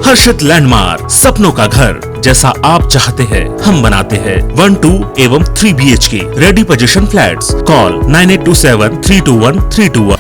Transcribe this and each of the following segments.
हर्षित landmark, सपनों का घर जैसा आप चाहते हैं हम बनाते हैं। 1, 2 एवं 3 BHK ready position flats. Call 9827321321।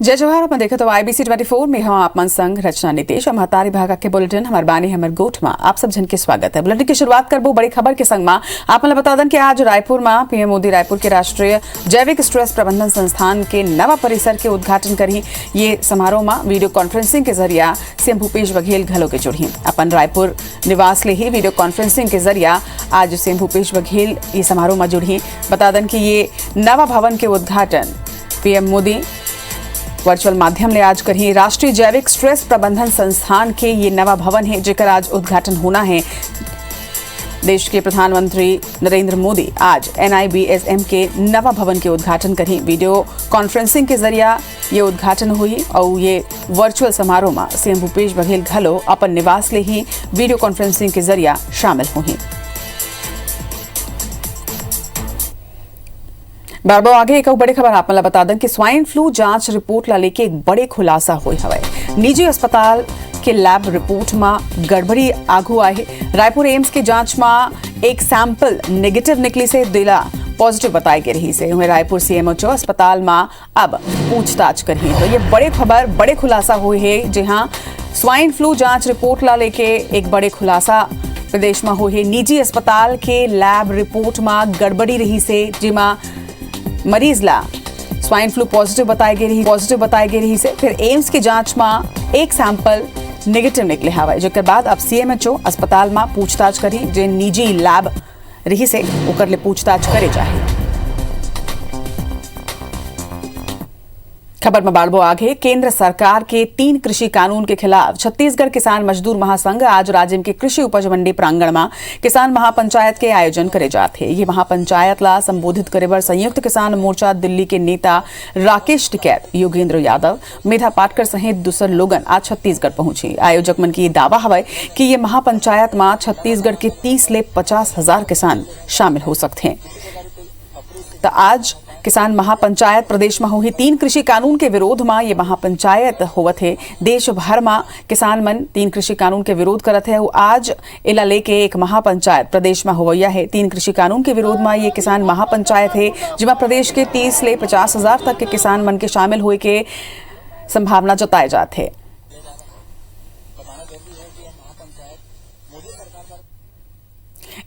जय जवाहर अपन देखो तो IBC 24 में हम आप मन संग रचना नीतीश और महतारी भागा के बुलेटिन हमारे बानी हमर गोठ में आप सब जन के स्वागत है। बुलेटिन की शुरुआत करबो बड़ी खबर के संग में आप मन बता दन कि आज रायपुर में PM मोदी रायपुर के राष्ट्रीय जैविक स्ट्रेस प्रबंधन संस्थान के नवा परिसर के उद्घाटन करी। ये समारोह में वीडियो कॉन्फ्रेंसिंग के जरिया CM भूपेश बघेल घलो के जुड़ी। अपन रायपुर निवास ले ही वीडियो कॉन्फ्रेंसिंग के जरिया आज CM भूपेश बघेल ये समारोह में जुड़ी। बता दन कि ये नवा भवन के उद्घाटन PM मोदी वर्चुअल माध्यम ले आज करी। राष्ट्रीय जैविक स्ट्रेस प्रबंधन संस्थान के ये नवा भवन है जेकर आज उद्घाटन होना है। देश के प्रधानमंत्री नरेंद्र मोदी आज NIBSM के नवा भवन के उद्घाटन करी। वीडियो कॉन्फ्रेंसिंग के जरिया ये उद्घाटन हुई और ये वर्चुअल समारोह में CM भूपेश बघेल घलो अपन निवास ले ही वीडियो कॉन्फ्रेंसिंग के जरिया शामिल हुई। बारबो आगे एक बड़ी खबर आप मला बता दें कि स्वाइन फ्लू जांच रिपोर्ट ला लेके एक बड़े खुलासा हुई हवे। निजी अस्पताल के लैब रिपोर्ट में गड़बड़ी आगू आए। रायपुर एम्स के जांच में एक सैंपल नेगेटिव निकली से दिला पॉजिटिव बताई गई रही से रायपुर CMHO अस्पताल में अब पूछताछ करी। तो ये बड़े खबर बड़े खुलासा हुए है। जी हाँ, स्वाइन फ्लू जांच रिपोर्ट ला लेके एक बड़े खुलासा प्रदेश में हुए। निजी अस्पताल के लैब रिपोर्ट में गड़बड़ी रही से जिमा मरीज ला स्वाइन फ्लू पॉजिटिव बताई गई रही से फिर एम्स की जांच में एक सैंपल नेगेटिव निकले हवा। जेकर बाद अब CMHO अस्पताल में पूछताछ करी। जे निजी लैब रही से ओकर ले पूछताछ करे जाए। खबर में बाढ़बो आगे केंद्र सरकार के 3 कृषि कानून के खिलाफ छत्तीसगढ़ किसान मजदूर महासंघ आज राज्य के कृषि उपज मंडी प्रांगण में किसान महापंचायत के आयोजन करे जाते। ये महापंचायत ला संबोधित करे बर संयुक्त किसान मोर्चा दिल्ली के नेता राकेश टिकैत, योगेंद्र यादव, मेधा पाटकर सहित दूसर लोगन आज छत्तीसगढ़ पहुंची। आयोजक मन की दावा हवा कि ये महापंचायत में छत्तीसगढ़ के 30 ले 50 हजार किसान शामिल हो सकते हैं। तो आज किसान महापंचायत प्रदेश में हुई 3 कृषि कानून के विरोध में ये महापंचायत होवत है। देश भर में किसान मन 3 कृषि कानून के विरोध करत है। आज इला लेके एक महापंचायत प्रदेश में होवैया है। 3 कृषि कानून के विरोध में ये किसान महापंचायत है जिसमें प्रदेश के 30 ले 50 हजार तक के किसान मन के शामिल हुए के संभावना जताए जाते है।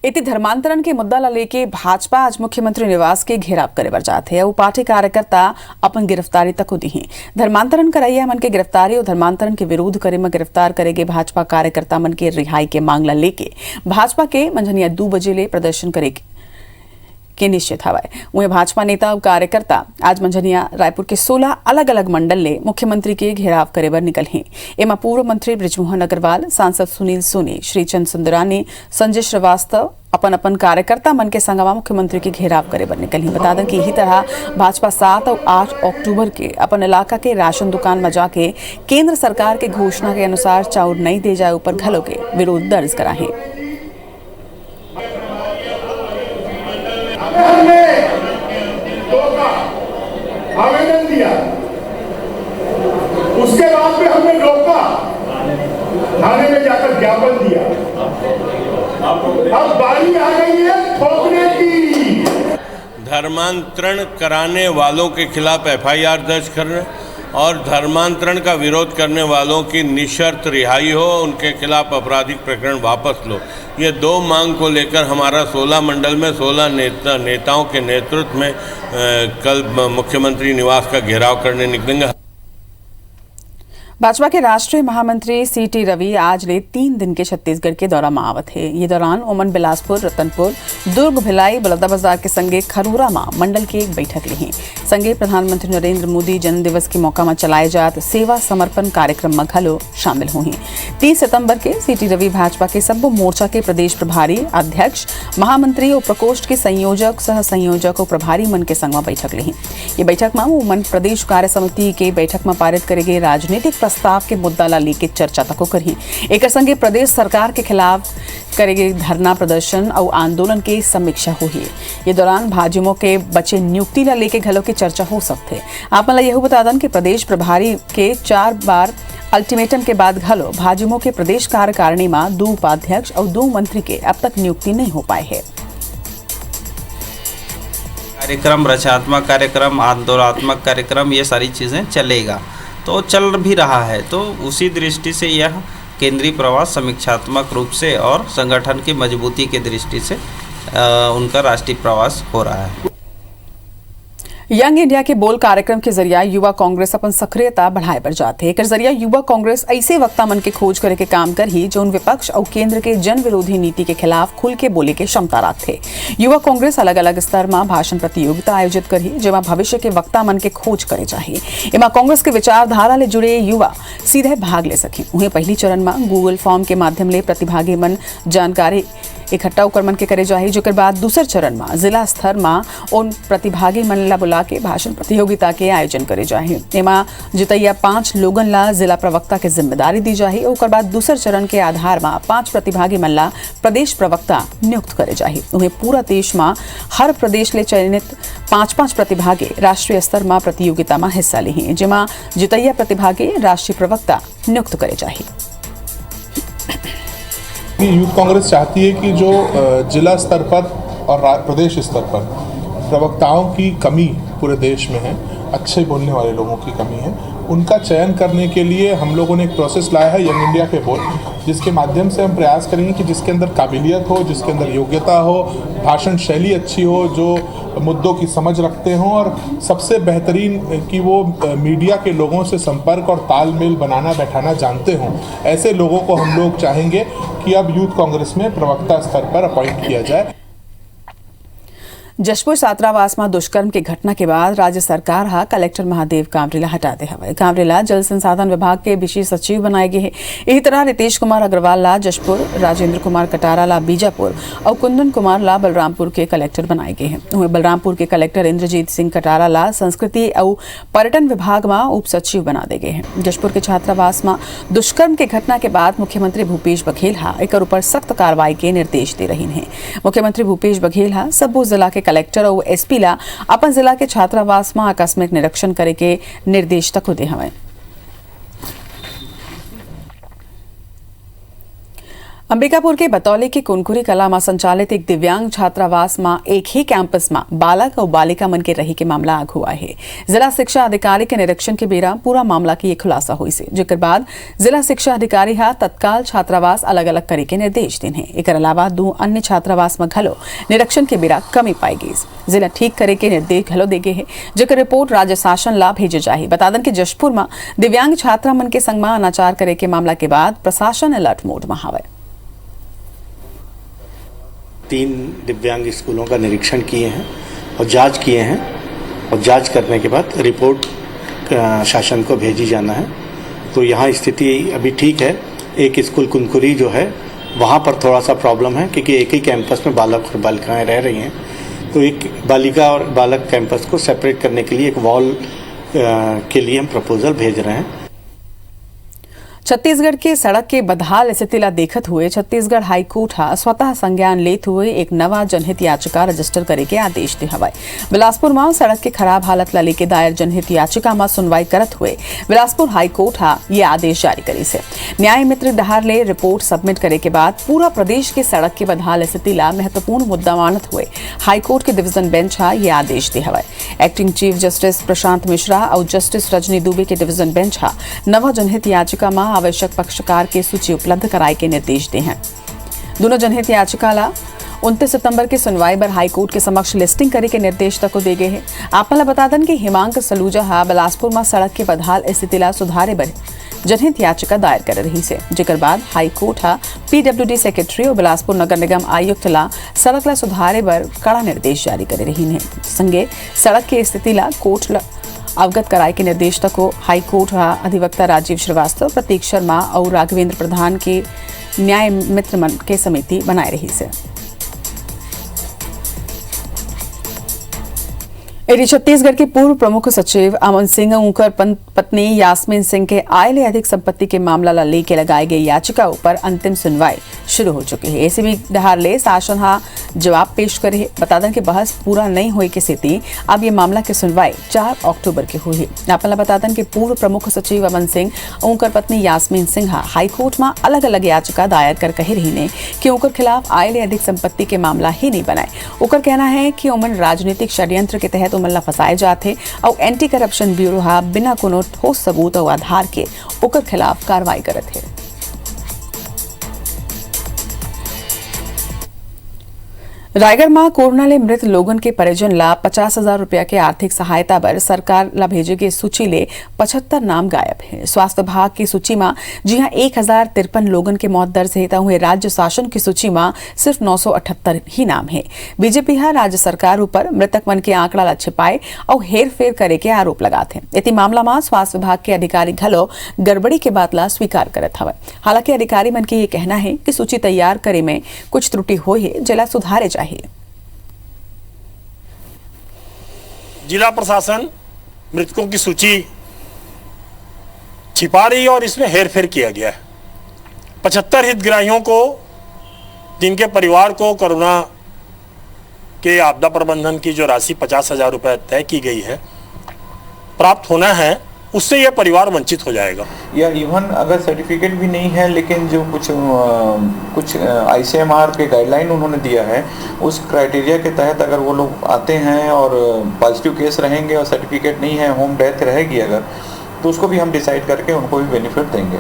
इति धर्मांतरण के मुद्दा ला लेके भाजपा आज मुख्यमंत्री निवास के घेराव करे बर जाते हैं। वो पार्टी कार्यकर्ता अपन गिरफ्तारी तक दी हैं। धर्मांतरण कराइया मन के गिरफ्तारी और धर्मांतरण के विरोध करे में गिरफ्तार करेगे भाजपा कार्यकर्ता मन के रिहाई के मांग ला लेके भाजपा के मंझनिया 2 बजे ले प्रदर्शन करेगी के निश्चित हवा। वहीं भाजपा नेता और कार्यकर्ता आज मंझनिया रायपुर के 16 अलग अलग मंडल ले मुख्यमंत्री के घेराव करे बर निकल हैं। एमा पूर्व मंत्री बृजमोहन अग्रवाल, सांसद सुनील सोनी, श्रीचंद सुंदरानी, संजय श्रीवास्तव अपन अपन कार्यकर्ता मन के संगमा मुख्यमंत्री के घेराव करे बर निकल हैं। बता दें कि यही तरह भाजपा 7 और 8 अक्टूबर के अपन इलाका के राशन दुकान में जाके केंद्र सरकार के घोषणा के अनुसार चाउर नहीं दे जाए ऊपर घलो के विरोध दर्ज करा है। आवेदन दिया, उसके बाद में हमने रोका, थाने में जाकर ज्ञापन दिया। अब बारी आ गई है ठोकने की। धर्मांतरण कराने वालों के खिलाफ FIR दर्ज करना और धर्मांतरण का विरोध करने वालों की निशर्त रिहाई हो, उनके खिलाफ आपराधिक प्रकरण वापस लो। ये 2 मांग को लेकर हमारा 16 मंडल में 16 नेताओं के नेतृत्व में कल मुख्यमंत्री निवास का घेराव करने निकलेंगे। भाजपा के राष्ट्रीय महामंत्री CT रवि आज ले 3 दिन के छत्तीसगढ़ के दौरा में आवत है। ये दौरान ओमन बिलासपुर, रतनपुर, दुर्ग, भिलाई, बलौदाबाजार के संगे खरोरा में मंडल की एक बैठक ली। संगे प्रधानमंत्री नरेंद्र मोदी जन्म दिवस के मौका में चलाए जात सेवा समर्पण कार्यक्रम में घलो शामिल हुई। 30 सितंबर के सीटी रवि भाजपा के सब मोर्चा के प्रदेश प्रभारी अध्यक्ष महामंत्री और प्रकोष्ठ के संयोजक सह संयोजक और प्रभारी मन के संग में बैठक ली। ये बैठक में वो मन प्रदेश कार्य समिति के बैठक में पारित करेगे राजनीतिक प्रस्ताव के मुद्दा ला लेके चर्चा तक करी। एक संगे प्रदेश सरकार के खिलाफ करेगे धरना प्रदर्शन और आंदोलन की समीक्षा हुई। ये दौरान भाजयुमो के बचे नियुक्ति ला लेके घलों की चर्चा हो सकते। आप मला यह बता दें कि प्रदेश प्रभारी के 4 बार अल्टीमेटम के बाद घलो भाजयुमो के प्रदेश कार्यकारिणी में 2 उपाध्यक्ष और 2 मंत्री के अब तक नियुक्ति नहीं हो पाए है। कार्यक्रम, रचनात्मक कार्यक्रम, आंदोलनात्मक कार्यक्रम, ये सारी चीज़ें चलेगा तो चल भी रहा है। तो उसी दृष्टि से यह केंद्रीय प्रवास समीक्षात्मक रूप से और संगठन की मजबूती की दृष्टि से उनका राष्ट्रीय प्रवास हो रहा है। यंग इंडिया के बोल कार्यक्रम के जरिया युवा कांग्रेस अपन सक्रियता बढ़ाए पर जाते। एक जरिया युवा कांग्रेस ऐसे वक्ता मन के खोज करे के काम कर ही जो उन विपक्ष और केंद्र के जन विरोधी नीति के खिलाफ खुल के बोले के क्षमता रखते। युवा कांग्रेस अलग अलग स्तर में भाषण प्रतियोगिता आयोजित करी जेमा भविष्य के वक्ता मन के खोज करे चाहिए। एमा कांग्रेस के विचारधारा ले जुड़े युवा सीधे भाग ले सके। उन्हें पहली चरण में गूगल फॉर्म के माध्यम ले प्रतिभागी मन जानकारी इकट्ठा कर मन के करे जाए। जो बाद दूसर चरण में जिला स्तर में उन प्रतिभागी मन ला बुला के भाषण प्रतियोगिता के आयोजन करे जाए। एमा जितैया 5 लोगन ला जिला प्रवक्ता के जिम्मेदारी दी जाए। और बाद दूसर चरण के आधार में 5 प्रतिभागी मन ला प्रदेश प्रवक्ता नियुक्त करे जाए। उन्हें पूरा देश में हर प्रदेश ले चयनित 5-5 प्रतिभागी राष्ट्रीय स्तर में प्रतियोगिता में हिस्सा ली जेमा जितैया प्रतिभागी राष्ट्रीय प्रवक्ता नियुक्त करे जाए। यूथ कांग्रेस चाहती है कि जो जिला स्तर पर और प्रदेश स्तर पर प्रवक्ताओं की कमी पूरे देश में है, अच्छे बोलने वाले लोगों की कमी है, उनका चयन करने के लिए हम लोगों ने एक प्रोसेस लाया है यंग इंडिया पे बोल, जिसके माध्यम से हम प्रयास करेंगे कि जिसके अंदर काबिलियत हो, जिसके अंदर योग्यता हो, भाषण शैली अच्छी हो, जो मुद्दों की समझ रखते हों और सबसे बेहतरीन कि वो मीडिया के लोगों से संपर्क और तालमेल बनाना बैठाना जानते हों, ऐसे लोगों को हम लोग चाहेंगे कि अब यूथ कांग्रेस में प्रवक्ता स्तर पर अपॉइंट किया जाए। जशपुर छात्रावास में दुष्कर्म की घटना के बाद राज्य सरकार हा कलेक्टर महादेव कामरेला हटाते हवे। कामरेला जल संसाधन विभाग के विशेष सचिव बनाए गए हैं। इसी तरह रितेश कुमार अग्रवाल ला जशपुर, राजेंद्र कुमार कटारा ला बीजापुर और कुंदन कुमार ला बलरामपुर के कलेक्टर बनाए गए हैं। वहीं बलरामपुर के कलेक्टर इंद्रजीत सिंह कटारा ला संस्कृति और पर्यटन विभाग में उप सचिव बना दे गए हैं। जशपुर के छात्रावास में दुष्कर्म की घटना के बाद मुख्यमंत्री भूपेश बघेल हा एक ऊपर सख्त कार्रवाई के निर्देश दे रही हैं। मुख्यमंत्री भूपेश बघेल हा सबो जिला के कलेक्टर और एसपी ला अपन जिला के छात्रावास में आकस्मिक निरीक्षण करे के निर्देश तक दे हवे। अंबिकापुर के बतौली के कुनकुरी कला में संचालित एक दिव्यांग छात्रावास में एक ही कैंपस में बालक और बालिका मन के रही के मामला आग हुआ है। जिला शिक्षा अधिकारी के निरीक्षण के बेरा पूरा मामला की खुलासा हुई से, जिसके बाद जिला शिक्षा अधिकारी हा तत्काल छात्रावास अलग अलग करे के निर्देश दिन है। एक अलावा 2 अन्य छात्रावास में घलो निरीक्षण के बेरा कमी पाई गई। जिला ठीक करे के निर्देश घलो दे गए है, जिसकी रिपोर्ट राज्य शासन ला भेजे जाए। बता दें कि जशपुर में दिव्यांग छात्रा मन के संग में अनाचार करे के मामला के बाद प्रशासन अलर्ट मोड में हवे। 3 दिव्यांग स्कूलों का निरीक्षण किए हैं और जांच किए हैं और जांच करने के बाद रिपोर्ट शासन को भेजी जाना है। तो यहाँ स्थिति अभी ठीक है। एक स्कूल कुनकुरी जो है वहाँ पर थोड़ा सा प्रॉब्लम है क्योंकि एक ही कैंपस में बालक और बालिकाएं रह रही हैं। तो एक बालिका और बालक कैंपस को सेपरेट करने के लिए एक वॉल के लिए हम प्रपोजल भेज रहे हैं। छत्तीसगढ़ के सड़क के बदहाल स्थिति ला देखत हुए छत्तीसगढ़ हाईकोर्ट हा स्वतः संज्ञान लेते हुए एक नवा जनहित याचिका रजिस्टर करे के आदेश दे हवाए। बिलासपुर में सड़क के खराब हालत ला लेके दायर जनहित याचिका में सुनवाई करत हुए बिलासपुर हाईकोर्ट हा ये आदेश जारी करी से। न्याय मित्र डहार ले रिपोर्ट सबमिट करे के बाद पूरा प्रदेश के सड़क के बदहाल स्थिति ला महत्वपूर्ण मुद्दा मानत हुए हाईकोर्ट के डिवीजन बेंच हा ये आदेश दे हवाए। Acting chief justice Prashant Mishra और जस्टिस रजनी दुबे के डिवीजन बेंच हा नवा जनहित याचिका में आवश्यक पक्षकार की सूची उपलब्ध कराए के निर्देश दिए हैं। दोनों जनहित याचिका ला 29 सितंबर की सुनवाई पर हाईकोर्ट के समक्ष लिस्टिंग करे के निर्देश तक दे गए हैं। आपला बता दें कि हिमांक सलूजा हा बिलासपुर में सड़क के बदहाल स्थिति ला सुधारे बर जनहित याचिका दायर कर रही से, जिकर बाद हाईकोर्ट हा पीडब्ल्यूडी सेक्रेटरी और बिलासपुर नगर निगम आयुक्त ला सड़क ला सुधारे बर कड़ा निर्देश जारी कर रही है। संगे सड़क की स्थिति ला कोर्ट अवगत कराए के निर्देश को हाई कोर्ट अधिवक्ता राजीव श्रीवास्तव, प्रतीक शर्मा और राघवेंद्र प्रधान के न्याय मित्र मन के समिति बनाए रही से। छत्तीसगढ़ के पूर्व प्रमुख सचिव अमन सिंह उनकर पत्नी यास्मीन सिंह के आय ले अधिक संपत्ति के मामला ला लेके लगाई गई याचिका ऊपर अंतिम सुनवाई शुरू हो चुकी है। एसीबी डहार ले शासन जवाब पेश करे। बता दें कि बहस पूरा नहीं हुई की स्थिति अब ये मामला की सुनवाई 4 अक्टूबर की हुई। आपला बता दें कि पूर्व प्रमुख सचिव अमन सिंह उनकर पत्नी यास्मीन सिंह हाईकोर्ट में अलग अलग याचिका दायर कर कही रही ने कि उनकर खिलाफ आय ले अधिक संपत्ति के मामला ही नहीं बनाए। उनकर कहना है कि उमन राजनीतिक षड्यंत्र के तहत उमन ला फंसाए जाते और एंटी करप्शन ब्यूरो बिना कोनो ठोस सबूत और आधार के उनकर खिलाफ कार्रवाई करत है। रायगढ़ में कोरोना ले मृत लोगन के परिजन ला 50,000 रुपया के आर्थिक सहायता पर सरकार ला भेजे के सूची ले 75 नाम गायब है। स्वास्थ्य विभाग की सूची में जहां 1053 लोगन के मौत दर्ज है, हुए राज्य शासन की सूची में सिर्फ 978 ही नाम है। बीजेपी राज्य सरकार ऊपर मृतक मन के आंकड़ा ला छिपाए और हेर फेर करे के आरोप लगाते हैं। इति मामला में स्वास्थ्य विभाग के अधिकारी घलो गड़बड़ी के बात ला स्वीकार करत हवे। हालांकि अधिकारी मन के ये कहना है कि सूची तैयार करे में कुछ त्रुटि हुई है, जिला सुधारे चाहिए। जिला प्रशासन मृतकों की सूची छिपा रही है और इसमें हेरफेर किया गया है। 75 हितग्राहियों को, जिनके परिवार को कोरोना के आपदा प्रबंधन की जो राशि 50,000 रुपये तय की गई है प्राप्त होना है, उससे यह परिवार वंचित हो जाएगा। या इवन अगर सर्टिफिकेट भी नहीं है, लेकिन जो कुछ आईसीएमआर के गाइडलाइन उन्होंने दिया है, उस क्राइटेरिया के तहत अगर वो लोग आते हैं और पॉजिटिव केस रहेंगे और सर्टिफिकेट नहीं है, होम डेथ रहेगी अगर, तो उसको भी हम डिसाइड करके उनको भी बेनिफिट देंगे।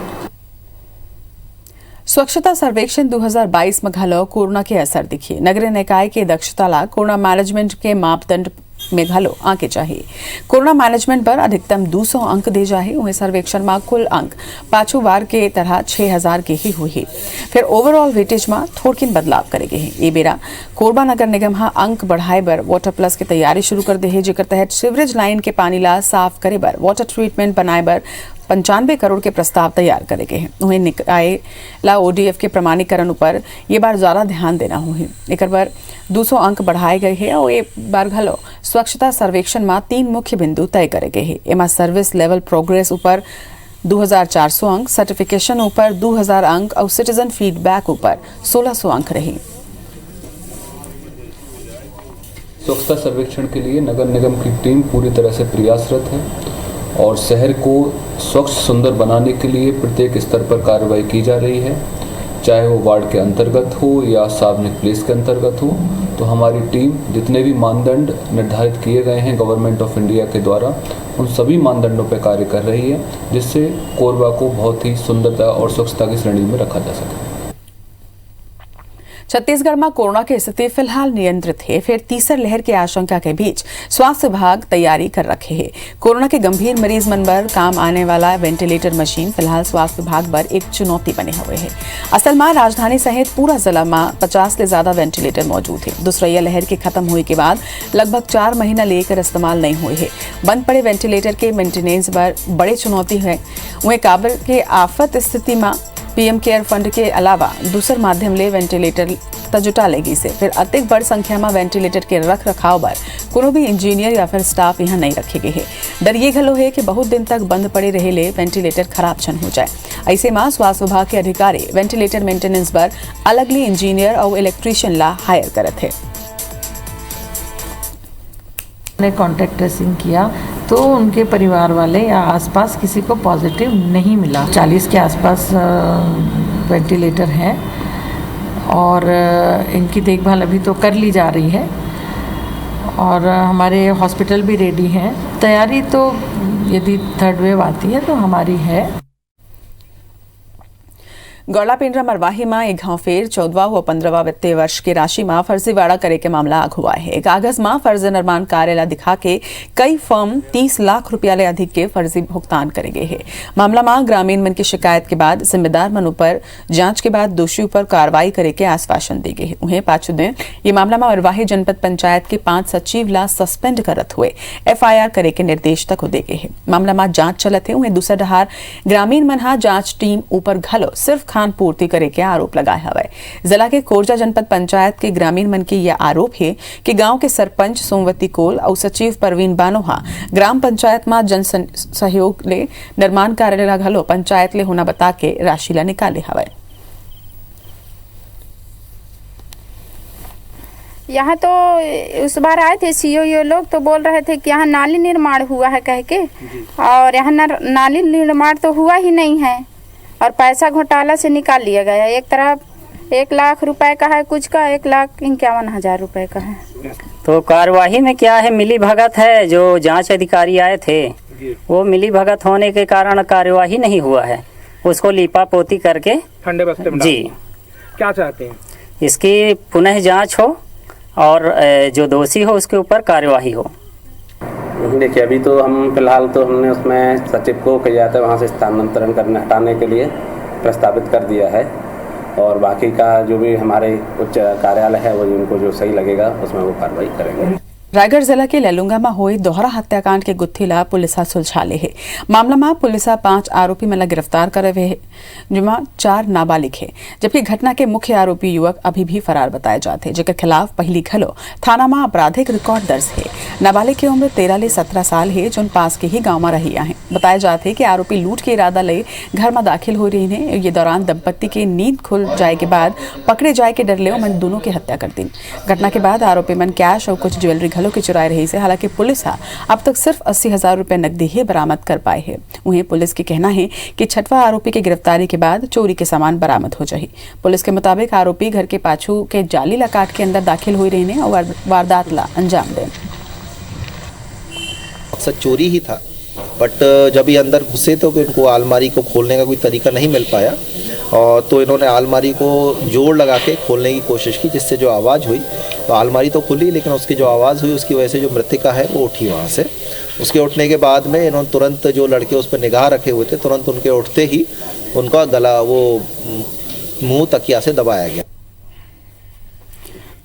स्वच्छता सर्वेक्षण 2022 में घलो कोरोना के असर दिखिए। नगरीय निकाय के दक्षता ला कोरोना मैनेजमेंट के मापदंड में घलो आंके चाहिए। कोरोना मैनेजमेंट पर अधिकतम 200 अंक दे जाए। उन्हें सर्वेक्षण में कुल अंक पांचों बार के तरह 6000 के ही हुई। फिर ओवरऑल वेटेज में थोड़किन बदलाव करेगे हैं। ये बेरा कोरबा नगर निगम अंक बढ़ाए बर वाटर प्लस की तैयारी शुरू कर दे है, जेकर तहत सीवरेज लाइन के पानी ला साफ करे बर वाटर ट्रीटमेंट बनाए बर 95 करोड़ के प्रस्ताव तैयार करे गए हैं। उन्हें निकाय ला ओडीएफ के प्रमाणीकरण पर ये बार ज्यादा ध्यान देना हुई। एक बार 200 अंक बढ़ाए गए हैं और एक बार घलो स्वच्छता सर्वेक्षण में 3 मुख्य बिंदु तय करे गए हैं। एमा सर्विस लेवल प्रोग्रेस ऊपर 2400 अंक, सर्टिफिकेशन ऊपर 2000 अंक और सिटीजन फीडबैक ऊपर 1600 अंक रही। स्वच्छता सर्वेक्षण के लिए नगर निगम की टीम पूरी तरह से प्रयासरत है और शहर को स्वच्छ सुंदर बनाने के लिए प्रत्येक स्तर पर कार्रवाई की जा रही है, चाहे वो वार्ड के अंतर्गत हो या सार्वजनिक प्लेस के अंतर्गत हो। तो हमारी टीम जितने भी मानदंड निर्धारित किए गए हैं गवर्नमेंट ऑफ इंडिया के द्वारा, उन सभी मानदंडों पर कार्य कर रही है, जिससे कोरबा को बहुत ही सुंदरता और स्वच्छता की श्रेणी में रखा जा सके। छत्तीसगढ़ में कोरोना की स्थिति फिलहाल नियंत्रित है। फिर तीसरी लहर की आशंका के बीच स्वास्थ्य विभाग तैयारी कर रखे है। कोरोना के गंभीर मरीज मन पर काम आने वाला वेंटिलेटर मशीन फिलहाल स्वास्थ्य विभाग पर एक चुनौती बने हुए है। असल में राजधानी सहित पूरा जिला में 50 से ज्यादा वेंटिलेटर मौजूद है। दूसरी लहर के खत्म हुए के बाद लगभग 4 महीना लेकर इस्तेमाल नहीं हुए है। बंद पड़े वेंटिलेटर के मेंटेनेंस पर बड़ी चुनौती है। वहीं काबल के आफत स्थिति में पीएम केयर फंड के अलावा दूसर माध्यम ले वेंटिलेटर जुटा लेगी से फिर अधिक बड़ संख्या में वेंटिलेटर के रख रखाव पर कोनो भी इंजीनियर या फिर स्टाफ यहाँ नहीं रखे गए है। डर ये घलो है कि बहुत दिन तक बंद पड़े रहे ले वेंटिलेटर खराब छन हो जाए। ऐसे में स्वास्थ्य विभाग के अधिकारी वेंटिलेटर मेंटेनेंस पर अलगली इंजीनियर और इलेक्ट्रीशियन ला हायर करत है। ने कॉन्टैक्ट ट्रेसिंग किया तो उनके परिवार वाले या आसपास किसी को पॉजिटिव नहीं मिला। 40 के आसपास वेंटिलेटर हैं और इनकी देखभाल अभी तो कर ली जा रही है और हमारे हॉस्पिटल भी रेडी हैं। तैयारी तो यदि थर्ड वेव आती है तो हमारी है। गौड़ा पिंडरा मरवाही में एक गांव फेर 14 व 15 वित्तीय वर्ष की राशि में फर्जीवाड़ा करे के मामला आग हुआ है। कागज में फर्जी निर्माण कार्यालय दिखा के कई फर्म 30 लाख रुपया ले अधिक के फर्जी भुगतान करे गए है। मामला में ग्रामीण मन की शिकायत के बाद जिम्मेदार मन पर जांच के बाद दोषियों पर कार्रवाई करे के आश्वासन दी गए है। उन्हें 5 दिन ये मामला में मरवाही जनपद पंचायत के 5 सचिव ला सस्पेंड करत हुए FIR करे के निर्देश तक दे गए है। मामला में जांच चलत है। उन्हें दूसरा डहार ग्रामीण मन जांच टीम ऊपर घलो सिर्फ खान पूर्ति करे के आरोप लगाया हवे। जिला के कोरजा जनपद पंचायत के ग्रामीण मन के यह आरोप है कि गांव के सरपंच सोमवती कोल और सचिव परवीन बानोहा ग्राम पंचायत में जन सहयोग ले निर्माण कार्यालय घलो पंचायत ले होना बता के राशि ला निकाले हवे। यहाँ तो उस बार आए थे CO लोग तो बोल रहे थे कि यहाँ नाली निर्माण हुआ है कह के, और यहाँ नाली निर्माण तो हुआ ही नहीं है और पैसा घोटाला से निकाल लिया गया। एक तरफ 1 लाख रुपए का है, कुछ का 1,51,000 रुपए का है। तो कार्यवाही में क्या है, मिली भगत है। जो जांच अधिकारी आए थे वो मिली भगत होने के कारण कार्यवाही नहीं हुआ है, उसको लीपा पोती करके ठंडे बस्ते में जी। क्या चाहते हैं? इसकी पुनः जांच हो और जो दोषी हो उसके ऊपर कार्यवाही हो। देखिए, अभी तो हम फिलहाल तो हमने उसमें सचिव को कहा जाता है वहाँ से स्थानांतरण करने हटाने के लिए प्रस्तावित कर दिया है, और बाकी का जो भी हमारे उच्च कार्यालय है वो उनको जो सही लगेगा उसमें वो कार्रवाई करेंगे। रायगढ़ जिला के लैलुंगा में हुए दोहरा हत्याकांड के गुत्थीला पुलिस सुलझा ले है। मामला में पुलिस 5 आरोपी में गिरफ्तार करे हुए है, जिसमें 4 नाबालिग है, जबकि घटना के मुख्य आरोपी युवक अभी भी फरार बताए जाते, जिनके खिलाफ पहली घलो थाना में आपराधिक रिकॉर्ड दर्ज है। नाबालिग की उम्र 13 से 17 साल है, जो पास के ही गाँव में रही है। बताया जाते कि आरोपी लूट के इरादा ले घर में दाखिल हो रही है। ये दौरान दंपत्ति की नींद खुल जाए के बाद पकड़े जाए के डर ले मन दोनों की हत्या कर दी। घटना के बाद आरोपी मन कैश और कुछ ज्वेलरी के चुराए रही से। हालांकि पुलिस अब तक सिर्फ 80,000 रुपए नकदी ही बरामद कर पाए है। उन्हें पुलिस की कहना है कि 6वां आरोपी की गिरफ्तारी के बाद चोरी के सामान बरामद हो जाए। पुलिस के मुताबिक आरोपी घर के पाछू के जाली ला काट के अंदर दाखिल हुई रही और वारदात ला अंजाम दे। चोरी ही था, बट जब ये अंदर घुसे तो इनको अलमारी को खोलने का कोई तरीका नहीं मिल पाया, और तो इन्होंने अलमारी को जोड़ लगा के खोलने की कोशिश की, जिससे जो आवाज़ हुई तो अलमारी तो खुली, लेकिन उसकी जो आवाज़ हुई उसकी वजह से जो मृतिका है वो उठी वहाँ से। उसके उठने के बाद में इन्होंने तुरंत जो लड़के उस पर निगाह रखे हुए थे, तुरंत उनके उठते ही उनका गला वो मुँह तकिया से दबाया गया।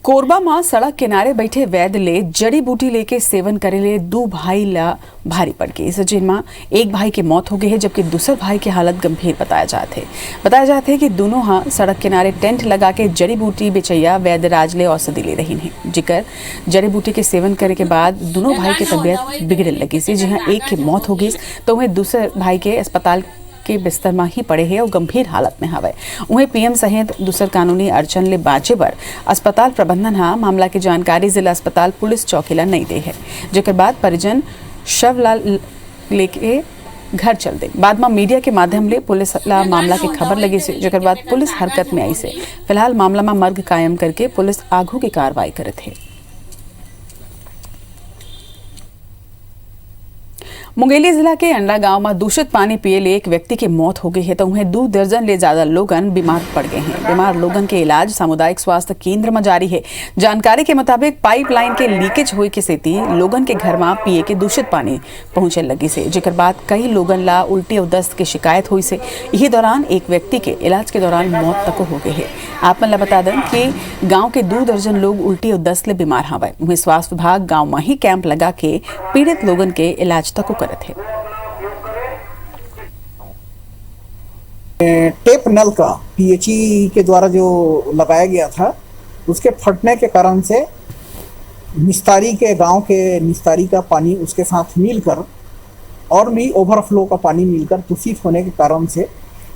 कोरबा में सड़क किनारे बैठे वैद्य ले जड़ी बूटी लेके सेवन करे ले 2 भाई ला भारी पड़ गई, जिनमें एक भाई की मौत हो गई है, जबकि दूसरे भाई की हालत गंभीर बताया जाते हैं कि दोनों सड़क किनारे टेंट लगा के जड़ी बूटी बेचैया वैद्य राज ले औषधि ले रही हैं। जिकर जड़ी बूटी के सेवन करे के बाद दोनों भाई की तबीयत बिगड़ने लगी सी, जहाँ एक की मौत हो गई तो वह दूसरे भाई के अस्पताल के बिस्तर में ही पड़े हैं और गंभीर हालत में हवे। उन्हें PM सहित दूसर कानूनी अड़चन ले बाजे पर अस्पताल प्रबंधन मामला की जानकारी जिला अस्पताल पुलिस चौकीला नहीं दे है, जिसके बाद परिजन शव लेके घर चल दे। बाद में मीडिया के माध्यम ले पुलिस ला मामला की खबर लगी से, जिसके बाद पुलिस हरकत में आई से। फिलहाल मामला में मर्ग कायम करके पुलिस आगू की कार्रवाई करे थे। मुंगेली जिला के अंडा गांव में दूषित पानी पिए ले एक व्यक्ति की मौत हो गई है, तो उन्हें 2 दर्जन ले ज्यादा लोगन बीमार पड़ गए हैं। बीमार लोगन के इलाज सामुदायिक स्वास्थ्य केंद्र में जारी है। जानकारी के मुताबिक पाइपलाइन के लीकेज हुई के सेती लोगन के घर में पिए के दूषित पानी पहुंचे लगी से, जिकर बाद कई लोगन ला उल्टी और दस्त की शिकायत हुई से। यही दौरान एक व्यक्ति के इलाज के दौरान मौत तक हो गई है। आप मन बता दें कि गाँव के 2 दर्जन लोग उल्टी और दस्त ले बीमार हवे। उन्हें स्वास्थ्य विभाग गाँव में ही कैंप लगा के पीड़ित लोगन के इलाज तक करे थे। टेप नल का PHE के द्वारा जो लगाया गया था, उसके फटने के कारण से निस्तारी के गांव के निस्तारी का पानी उसके साथ मिलकर और भी ओवरफ्लो का पानी मिलकर दूषित होने के कारण से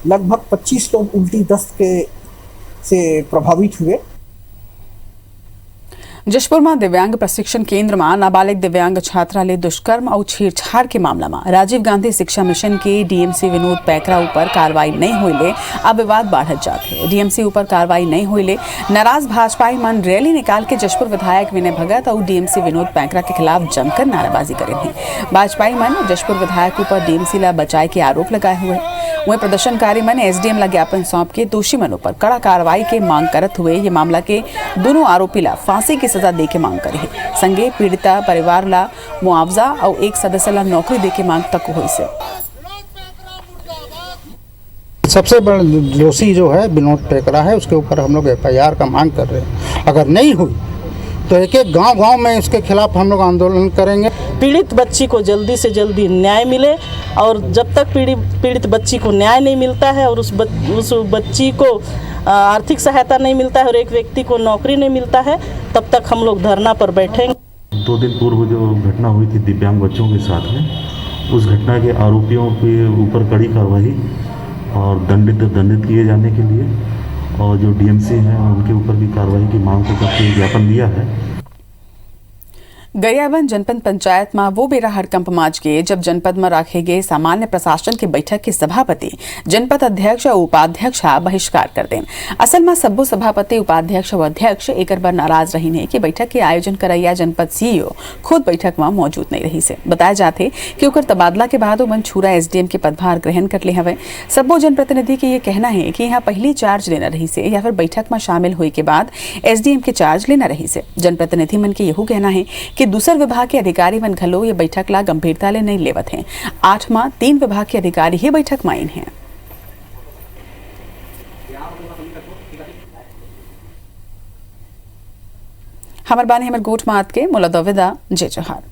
लगभग 25 लोग उल्टी दस्त के से प्रभावित हुए। जशपुर में दिव्यांग प्रशिक्षण केंद्र में नाबालिग दिव्यांग छात्रा ले दुष्कर्म और छेड़छाड़ के मामला में राजीव गांधी शिक्षा मिशन के डीएमसी विनोद पैकरा ऊपर कार्रवाई नहीं होइले अब विवाद बढ़त जाते है। डीएमसी ऊपर कार्रवाई नहीं होइले नाराज भाजपाई मन रैली निकाल के जशपुर विधायक विनय भगत और डीएमसी विनोद पैकरा के खिलाफ जमकर नाराबाजी करे हैं। भाजपाई मन जशपुर विधायक ऊपर डीएमसी ला बचाए के आरोप लगाए हुए। वहीं प्रदर्शनकारी मन एसडीएम ला ज्ञापन सौंप के दोषी मनों पर कड़ा कार्रवाई के मांग करत हुए ये मामला के दोनों आरोपी ला फांसी की सजा दे के मांग करे है। संगे पीड़िता परिवार ला मुआवजा और एक सदस्य ला नौकरी दे के मांग तक हुई से। सबसे बड़ा दोषी जो है विनोद पैकरा है, उसके ऊपर हम लोग एफआईआर का मांग कर रहे हैं। अगर नहीं हुई तो एक एक गांव में इसके खिलाफ हम लोग आंदोलन करेंगे। पीड़ित बच्ची को जल्दी से जल्दी न्याय मिले और जब तक पीड़ित बच्ची को न्याय नहीं मिलता है और उस बच्ची को आर्थिक सहायता नहीं मिलता है और एक व्यक्ति को नौकरी नहीं मिलता है तब तक हम लोग धरना पर बैठेंगे। 2 दिन पूर्व जो घटना हुई थी दिव्यांग बच्चों के साथ में, उस घटना के आरोपियों के ऊपर कड़ी कार्रवाई और दंडित किए जाने के लिए और जो डीएमसी हैं उनके ऊपर भी कार्रवाई की मांग को करके ज्ञापन दिया है। गरियाबंद जनपद पंचायत में वो बेरा हड़कंप माच गए जब जनपद में रखे गए सामान्य प्रशासन की बैठक के सभापति जनपद अध्यक्ष और उपाध्यक्ष बहिष्कार कर दें। असल में सब्बो सभापति उपाध्यक्ष और अध्यक्ष एक बार नाराज रही ने कि बैठक के आयोजन करैया जनपद सीईओ खुद बैठक में मौजूद नहीं रही से। बताया जाते कि ओकर तबादला के बाद मन छूरा एसडीएम के पदभार ग्रहण कर ले हवे। सब्बो जनप्रतिनिधि के ये कहना है कि यहाँ पहली चार्ज लेना रही से या फिर बैठक में शामिल हुई के बाद एसडीएम के चार्ज लेना रही से। जनप्रतिनिधि मन के यहू कहना है कि दूसर विभाग के अधिकारी मन घलो ये बैठक ला गंभीरता ले नहीं लेवत हैं। 8 में 3 विभाग के अधिकारी ही बैठक में आइन हैं। हमर बानी हमर गोठ मात के मुला दविदा जय जोहार।